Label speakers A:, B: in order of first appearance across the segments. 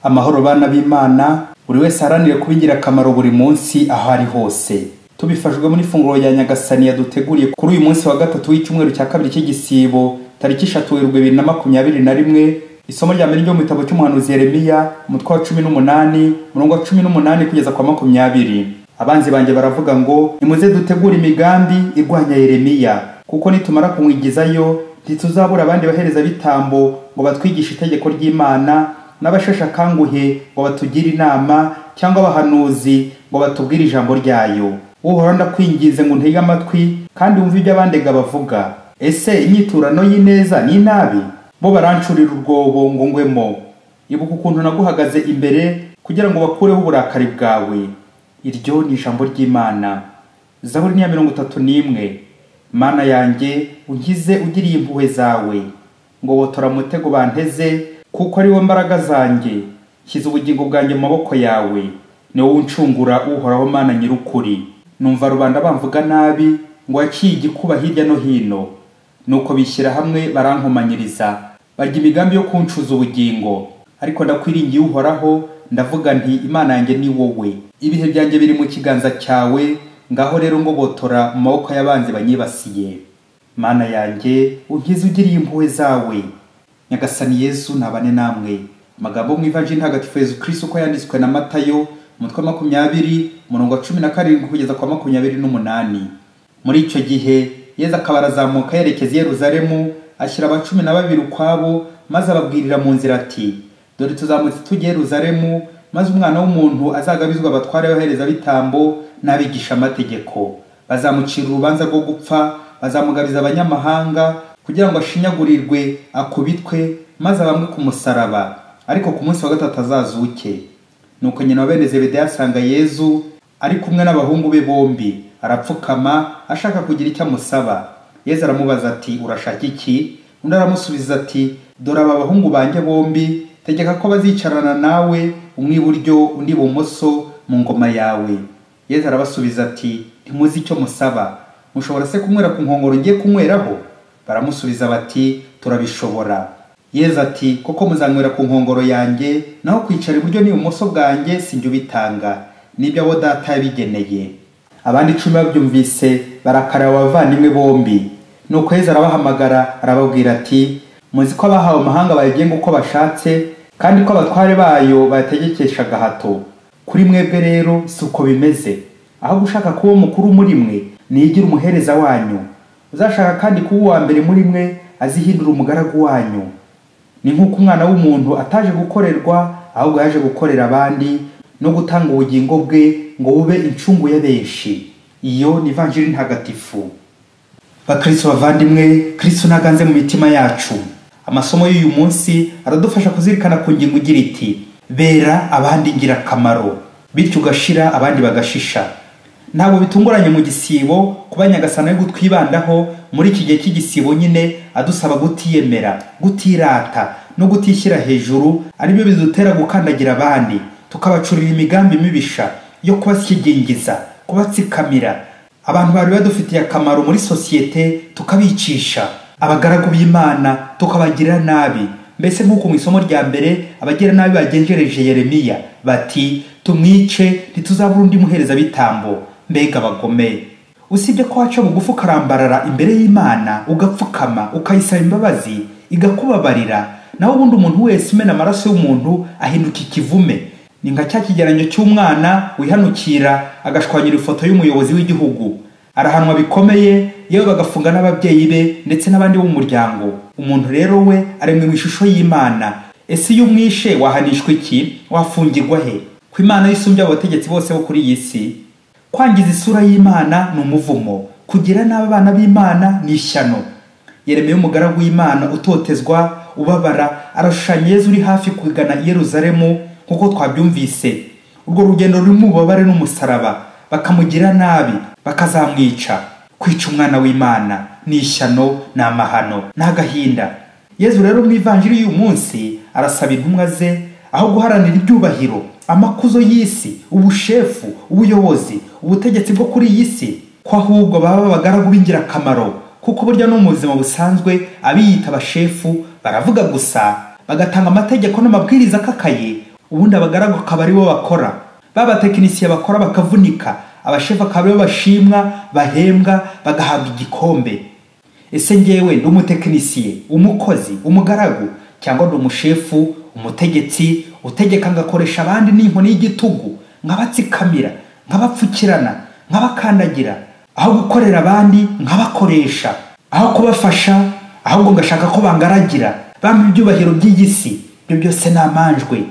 A: Amahoro bana b'Imana, buri wese aharanire kuba ingirakamaro buri munsi aho ari hose. Tubifashwe muri funguro ya Nyagasani yaduteguriye kuri uyu munsi wa gatatu w'icyumweru cya kabiri cy'igisibo, tariki 3 Werurwe 2021. Isomo rya mbere ryo mu gitabo cy'umuhanuzi Yeremiya, umutwe wa 18, umurongo wa 18 kugeza kwa 20. Abanzi banjye baravuga ngo nimuze dutegura imigambi irwanya Yeremiya, kuko nitumara kumwigizayo ntituzabura abandi bahereza bitambo ngo batwigishe itegeko ry'Imana, n'abashesha kanguhe ngo batugire inama, cyangwa abahanuzi ngo batubwire ijambo ryayo. Uhora ndakwingize ngo ntege amatwi kandi wumve ibyo abandega bavuga. Ese inyiturano y'ineza ni nabi? Bo barancurira urwobo ngo ngwemo. Ibuka ukuntu naguhagaze imbere kugira ngo bakureho uburakari bwawe. Iryo ni ijambo ry'Imana. Zaburi ya 31. Mana yanjye unkize ugiriye impuhwe zawe, ngo wotora mutego banteze, kuko ari wo mbaraga zanjye. Kiza ubugingo bwanjye mu maboko yawe, ni wowe uncungura uhoraho Mana nyirukuri. Numva rubanda bamvuga nabi ngo yaciye igikuba hirya no hino, nuko bishyira hamwe barankomanyiriza, barya imigambi yo kuncuza ubugingo. Ariko ndakwiringiye uhoraho, ndavuga nti Imana yanjye ni wowe. Ibihe byanjye biri mu kiganza cyawe, ngaho rero ngo botora mu maboko y'abanzi banyibasiye. Mana yanjye unkize ugiriye impuhwe zawe. Nyagasani Yesu nabane namwe. Amagambo mu Ivanjili ntagatifu Yesu Kristo ko yanditswe na Matayo, umutwe wa 20, umurongo wa 17 kugeza kwa 28. Muri icyo gihe Yesu akabarazamuka yerekeza i Yerusalemu, ashyira aba 12 ukwabo, maze ababwirira mu nzira ati: dore tuzamutse tujye Yerusalemu, maze umwana w'umuntu azagabizwa abatware bahereza bitambo n'abigisha amategeko. Bazamucira urubanza rwo gupfa, bazamugabiza abanyamahanga kugira ngo ashinyagurirwe, akubitwe, maze bamwe ku musaraba, ariko ku munsi wa gatatu azazuke. Nuko nyina wa bene Zebedayo asanga Yesu ari kumwe n'abahungu be bombi, arapfukama ashaka kugira icyo amusaba. Yesu aramubaza ati: urashaka iki? Undi aramusubiza ati: dore aba bahungu banjye bombi, tegeka ko bazicarana nawe, umwe iburyo undi ibumoso mu ngoma yawe. Yesu arabasubiza ati: ntimuzi icyo musaba, mushobora se kunywera ku nkongoro ngiye kunyweraho? Baramusubiza bati: turabishobora. Yesu ati: koko muzanywera ku nkongoro yanjye, naho kwicara iburyo n'ibumoso bwanjye sinjye ubitanga, nibyo abo data yabigeneye. Abandi 10 babyumvise barakarira abavandimwe bombi. Nuko Yesu arabahamagara arababwira ati: muzi ko abahawe amahanga bayigenga uko bashatse, kandi ko abatware bayo bategekesha gahato. Kuri mwebwe rero si uko bimeze. Aho gushaka kuba mukuru muri mwe, nigira umuhereza wanyu. Uzashaka kandi kuba uwa mbere muri mwe, azihindura umugaragu wanyu. Ni nk'uko umwana w'umuntu ataje gukorerwa, ahubwo yaje gukorera abandi no gutanga ubugingo bwe ngo bube incungu ya benshi. Iyo ni Ivanjili ntagatifu. Bakristo bavandimwe, Kristo naganze mu mitima yacu. Amasomo y'uyu munsi aradufasha kuzirikana ku ngingo igira iti: bera abandi ingirakamaro, bityo ugashira abandi bagashisha. Ntabwo bitunguranye mu gisibo kuba Nyagasani ari gutwibandaho muri iki gihe cy'igisibo nyine, adusaba gutiyemera, gutirata no gutishyira hejuru, aribyo bizutera gukandagira abandi, tukabacurira imigambi mibisha yo kubashyigingiza, kubatsikamira. Abantu bari badufitiye akamaro muri sosiyete tukabicisha, abagaragu b'Imana tukabagirira nabi. Mbese nk'uko mu isomo rya mbere abagira nabi bagenjereje Yeremiya bati: tumwice ntituzabura undi muhereza bitambo. Mbega abagome! Usibye ko waca bugufi ukarambarara imbere y'Imana, ugapfukama ukayisaba imbabazi igakubabarira, naho ubundi umuntu wese umena amaraso y'umuntu ahinduka ikivume. Ni nka cya kigeranyo cy'umwana wihanukira agashwanyira ifoto y'umuyobozi w'igihugu. Arahanwa bikomeye, yewe bagafunga n'ababyeyi be ndetse n'abandi bo mu muryango. Umuntu rero we aremwe mu ishusho y'Imana. Ese iyo umwishe wahanishwa iki? Wafungirwa he? Ko Imana yisumbye abategetsi bose bo kuri iyi si. Kwangiza isura y'Imana ni umuvumo, kugira n'abana b'Imana ni ishyano. Yeremiya umugaragu w'Imana utotezwa, ubabara, arashushanya Yesu uri hafi kugana i Yerusalemu kuko twabyumvise. Urwo rugendo rurimo ububabare n'umusaraba, bakamugira nabi, bakazamwica. Kwica umwana w'Imana ni ishyano, ni amahano, ni agahinda. Yesu rero mu Ivanjili y'uyu munsi arasaba intumwa ze, aho guharanira ibyubahiro, amakuzo y'isi, ubushefu, ubuyobozi, ubutegetsi bwo kuri iyi si, ko ahubwo baba abagaragu b'ingirakamaro. Kuko burya no mu buzima busanzwe abiyita abashefu baravuga gusa, bagatanga amategeko n'amabwiriza akakaye, ubundi abagaragu akaba ari bo bakora, babatekinisiye bakora bakavunika, abashefu akaba aribo bashimwa, bahembwa, bagahabwa igikombe. Ese njyewe ndi umutekinisiye, umukozi, umugaragu, cyangwa ndi umushefu, umutegetsi utegeka ngakoresha abandi n'inkoni y'igitugu, nkabatsikamira, nkabapfukirana, nkabakandagira, aho gukorera abandi nkabakoresha, aho kubafasha ahubwo ngashaka ko bangaragira, bampa ibyubahiro by'igisi. Ibyo byose namanjwe.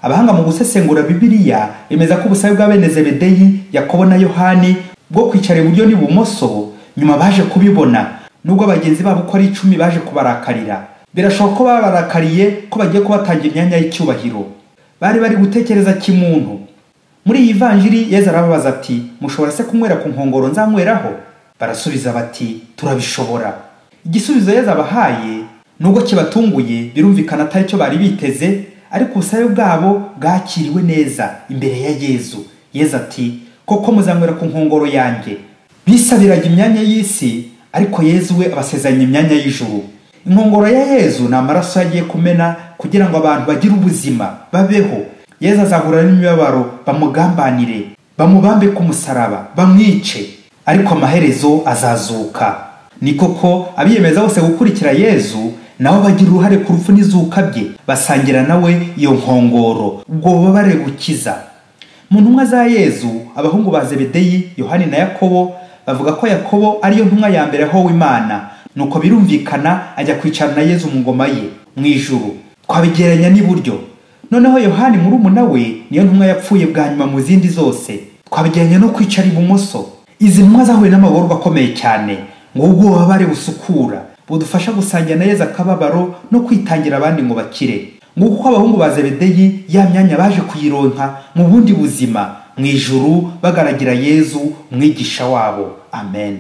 A: Abahanga mu gusesengura Bibiliya bemeza ko ubusabe bwa bene Zebedeyi, Yakobo na Yohani bwo kwicara iburyo n'ibumoso nyuma baje kubibona, nubwo abagenzi babo ko ari 10 baje kubarakarira. Birashoboka ko babarakariye ko bagiye kubatangira imyanya y'icyubahiro. Bari bari gutekereza kimuntu. Muri iyi vanjiri Yesu arababaza ati, mushobora se kunywera ku nkongoro nzanyweraho? Barasubiza bati, turabishobora. Igisubizo Yesu abahaye nubwo kibatunguye, birumvikana atari cyo bari biteze, ariko ubusabe bwabo bwakiriwe neza imbere ya Yesu. Yesu ati, koko muzanywera ku nkongoro yanjye. Bisabiraga imyanya y'isi, ariko Yesu we abasezeranya imyanya y'ijuru. Inkongoro ya Yesu ni amaraso yagiye kumena kugira ngo abantu bagire ubuzima, babeho. Yesu azahura n'imibabaro, bamugambanire, bamubambe ku musaraba, bamwice, ariko amaherezo azazuka. Ni koko abiyemeza bose gukurikira Yesu nabo bagira uruhare ku rupfu n'izuka bye, basangira nawe iyo nkongoro, ubwo bubabare bukiza. Mu ntumwa za Yesu, abahungu ba Zebedeyi, Yohani na Yakobo, bavuga ko Yakobo ariyo ntumwa ya mbere ho w'Imana, nuko birumvikana ajya kwicara na Yesu mu ngoma ye mu ijuru. Twabigeranya n'iburyo. Noneho Yohani murumuna we niyo ntumwa yapfuye bwa nyuma mu zindi zose. Twabigeranya no kwicara ibumoso. Izi ntumwa zahuye n'amagorwa akomeye cyane, ngo ubwo babare busukura budufasha gusangira na Yesu akababaro no kwitangira abandi ngo bakire. Nguko abahungu ba Zebedeyi ya myanya baje kuyironka mu bundi buzima mu ijuru, bagaragira Yesu umwigisha wabo. Amen.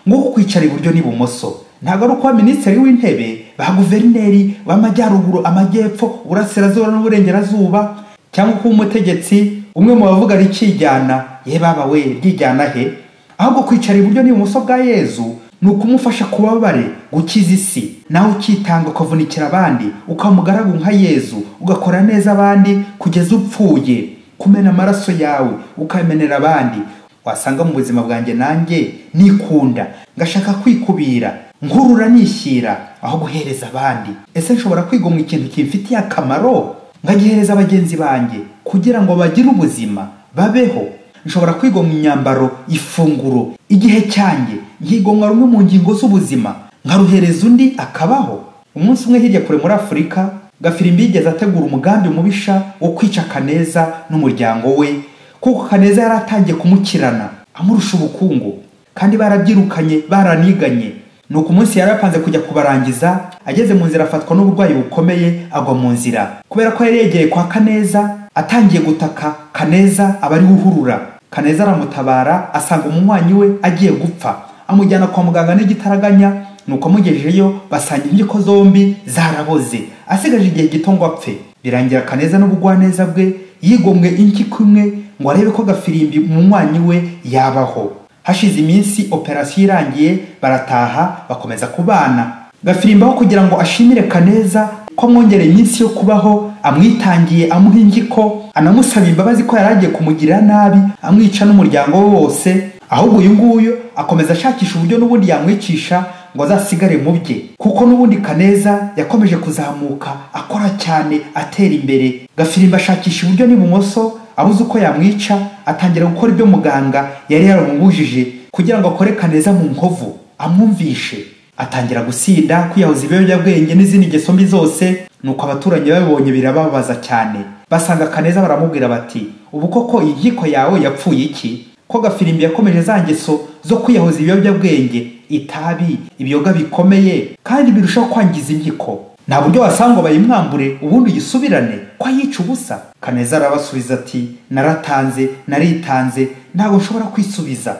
A: Nguko kwicara iburyo n'ibumoso ntago ari uko minisitiri w'intebe, ba guverineri b'amajyaruguru, amajyepfo, uburasirazuba n'uburengerazuba, cyangwa ko umutegetsi umwe mu bavuga ari kijyana, ye baba we ryijyana he. Ahubwo kwicara iburyo n'ibumoso bwa Yesu nukumufasha kubabare, gukiza isi, nawe ukitanga ukavunikira abandi, ukamugaragu nka Yesu, ugakora neza abandi kugeza upfuye, kumena amaraso yawe ukamenera abandi. Wasanga mu buzima bwanjye nanjye nikunda, ngashaka kwikubira, nkurura nishyira aho guhereza abandi. Ese nshobora kwigomwa ikintu kimfitiye akamaro ngagihereza abagenzi banjye kugira ngo bagire ubuzima, babeho? Nshobora kwigomwa imyambaro, ifunguro, igihe cyanjye nkigomwa rumwe mu ngingo z'ubuzima nkaruhereza undi akabaho? Umunsi umwe hirya kure muri Afurika, Gafirimbi yigeze ategura umugambi mubisha wo kwica Kaneza n'umuryango we, kuko Kaneza yaratangiye kumukirana amurusha ubukungu, kandi barabyirukanye, baraniganye. Nuko umunsi yarapanze kujya kubarangiza, ageze mu nzira afatwa n'uburwayi bukomeye, agwa mu nzira. Kubera ko yari yegeye kwa Kaneza, atangiye gutaka, Kaneza abari guhurura. Kaneza aramutabara, asanga umunywanyi we agiye gupfa, amujyana kwa muganga n'igitaraganya. Nuko amugejeyo basanga impyiko zombi zaraboze, asigaje igihe gito ngo apfe. Birangira Kaneza n'ubugwaneza bwe yigomwe impyiko imwe ngo arebe ko Gafirimbi umunywanyi we yabaho. Hashize iminsi operasiyo irangiye, barataha bakomeza kubana. Gafirimbi aho kugira ngo ashimire Kaneza ko amwongereye iminsi yo kubaho, amwitangiye, amuha impyiko, anamusaba imbabazi ko yaragiye kumugirira nabi, amwica n'umuryango we wose, ahubwo uyu nguyu akomeza ashakisha uburyo n'ubundi yamwicisha ngo azasigare mu bye, kuko n'ubundi Kaneza yakomeje kuzamuka, akora cyane, atera imbere. Gafirimbi ashakisha uburyo n'ibumoso, abuze uko yamwica, atangira gukora ibyo muganga yari yaramubujije kugira ngo akore Kaneza mu nkovu, amwumvishe. Atangira gusinda, kwiyahuza ibiyobyabwenge n'izindi ngeso mbi zose. Nuko abaturanyi babibonye birababaza cyane, basanga Kaneza baramubwira bati, ubu koko inkiko yawe yapfuye iki? Ko Gafirimbi yakomeje za ngeso zo kwiyahuza ibiyobyabwenge, itabi, ibiyoga bikomeye kandi birushaho kwangiza impyiko. Nta buryo wasanga bayimwambure ubundi yisubirane ko yica ubusa? Kaneza arabasubiza ati, naratanze, naritanze, ntago nshobora kwisubiza.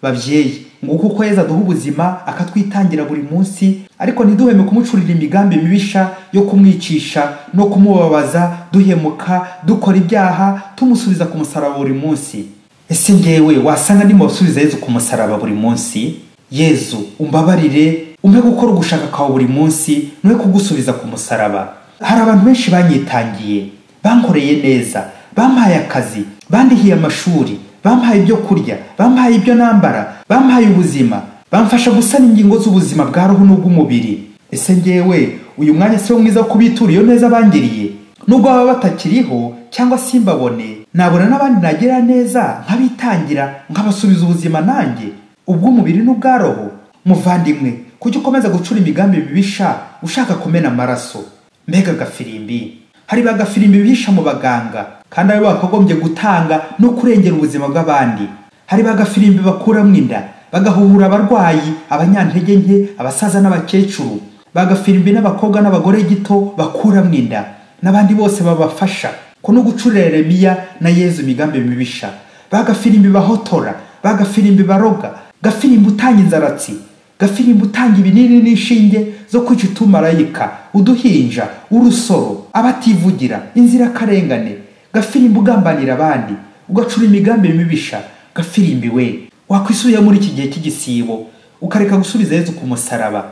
A: Babyeyi, nguko uko Yesu aduha ubuzima akatwitangira buri munsi, ariko ntiduheme kumucurira imigambi mibisha yo kumwicisha no kumubabaza, duhemuka, dukora ibyaha, tumusubiza ku musaraba buri munsi. Ese njyewe wasanga ndimo gusubiza Yesu ku musaraba buri munsi? Yesu umbabarire, umpe gukora ugushaka kwawe buri munsi, no kugusubiza ku musaraba. Hari abantu benshi banyitangiye, bankoreye neza, bampaye akazi, bandihiye amashuri, bampaye ibyo kurya, bampaye ibyo nambara, bampaye ubuzima, bamfasha gusana ingingo z'ubuzima bwa roho n'ubw'umubiri. Ese ngewe uyu mwanya si wo mwiza wo kubitura iyo neza bangiriye? Nubwo baba batakiriho cyangwa simbabone, nabona n'abandi nagira neza nkabitangira nkabasubiza ubuzima nanjye, ubw'umubiri n'ubwa roho. Muvandimwe, kuki ukomeza gucura imigambi mibisha ushaka kumena amaraso? Mbega gafirimbi! Hari bagafirimbi bihisha mu baganga kandi abo bakagombye gutanga no kurengera ubuzima bw'abandi. Hari bagafirimbi bakuramo inda bagahuhura abarwayi, abanyantege nke, abasaza n'abakecuru. Bagafirimbi n'abakobwa n'abagore gito bakuramo inda n'abandi bose babafasha ko no gucurira Yeremiya na Yezu imigambi mibisha. Bagafirimbi bahotora, bagafirimbi baroga, gafirimbi utanga inzaratsi, gafirimbi utanga ibinini n'ishinge zo kwica utumarayika, uduhinja, urusoro, abativugira, inzirakarengane. Gafirimbi ugambanira abandi, ugacura imigambi mibisha. Gafirimbi we, wakwisubiye muri iki gihe cy'igisibo ukareka gusubiza Yezu ku musaraba.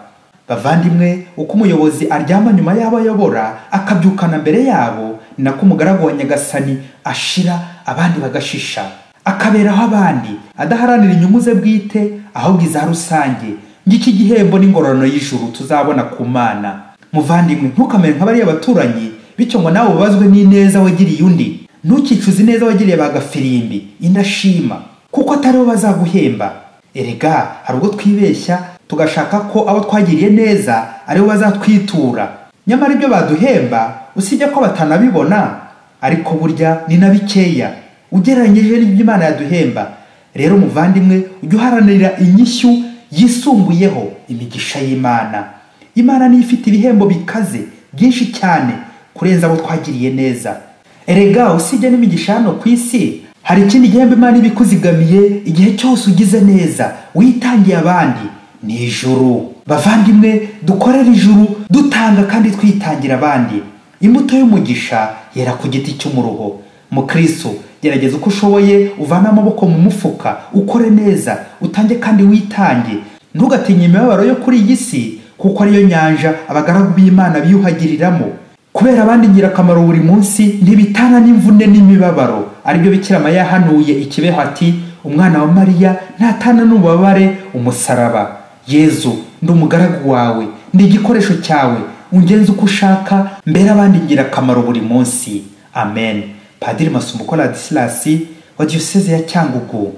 A: Bavandimwe, uko umuyobozi aryama nyuma y'abo ayobora akabyukana mbere yabo, ni nako umugaragu wa Nyagasani ashira abandi bagashisha, akaberaho abandi, adaharanira inyungu ze bwite ahubwo iza rusange. Ngiki gihembo n'ingororano y'ijuru tuzabona ku Mana. Muvandimwe, ntukamere nk'abari abaturanyi bityo ngo nawe ubazwe n'ineza wagiriye undi. Ntukicuze ineza wagiriye bagafirimbi indashima, kuko atari bo bazaguhemba. Erega hari ubwo twibeshya tugashaka ko abo twagiriye neza ari bo bazatwitura, nyamara ibyo baduhemba usibye ko batanabibona, ariko burya ni na bikeya ugereranyije n'ibyo Imana yaduhemba. Rero muvandimwe, ujye uharanira inyishyu yisumbuyeho imigisha y'Imana. Imana niyo ifite ibihembo bikaze byinshi cyane kurenza abo twagiriye neza. Erega usibye n'imigisha hano ku isi, hari ikindi gihembo Imana ibikuzigamiye igihe cyose ugize neza witangiye abandi, ni ijuru. Bavandimwe, dukorera ijuru dutanga kandi twitangira abandi. Imbuto y'umugisha yera ku giti cy'umuruho. Mukristo, gerageza uko ushoboye uvana amaboko mu mufuka, ukore neza, utange kandi witange. Ntugatinye imibabaro yo kuri iyi si, kuko ariyo nyanja abagaragu b'Imana biyuhagiriramo. Kubera abandi ingirakamaro buri munsi ntibitana n'imvune n'imibabaro. Aribyo Bikira Mariya yahanuye ikibeho ati, umwana wa Mariya ntatana n'ububabare umusaraba. Yezu, ndi umugaragu wawe, ndi igikoresho cyawe, ungenze uko ushaka, mbere abandi ingirakamaro buri munsi. Amen. Padiri Masumbuko Ladislas wa Diyoseze ya Cyangugu.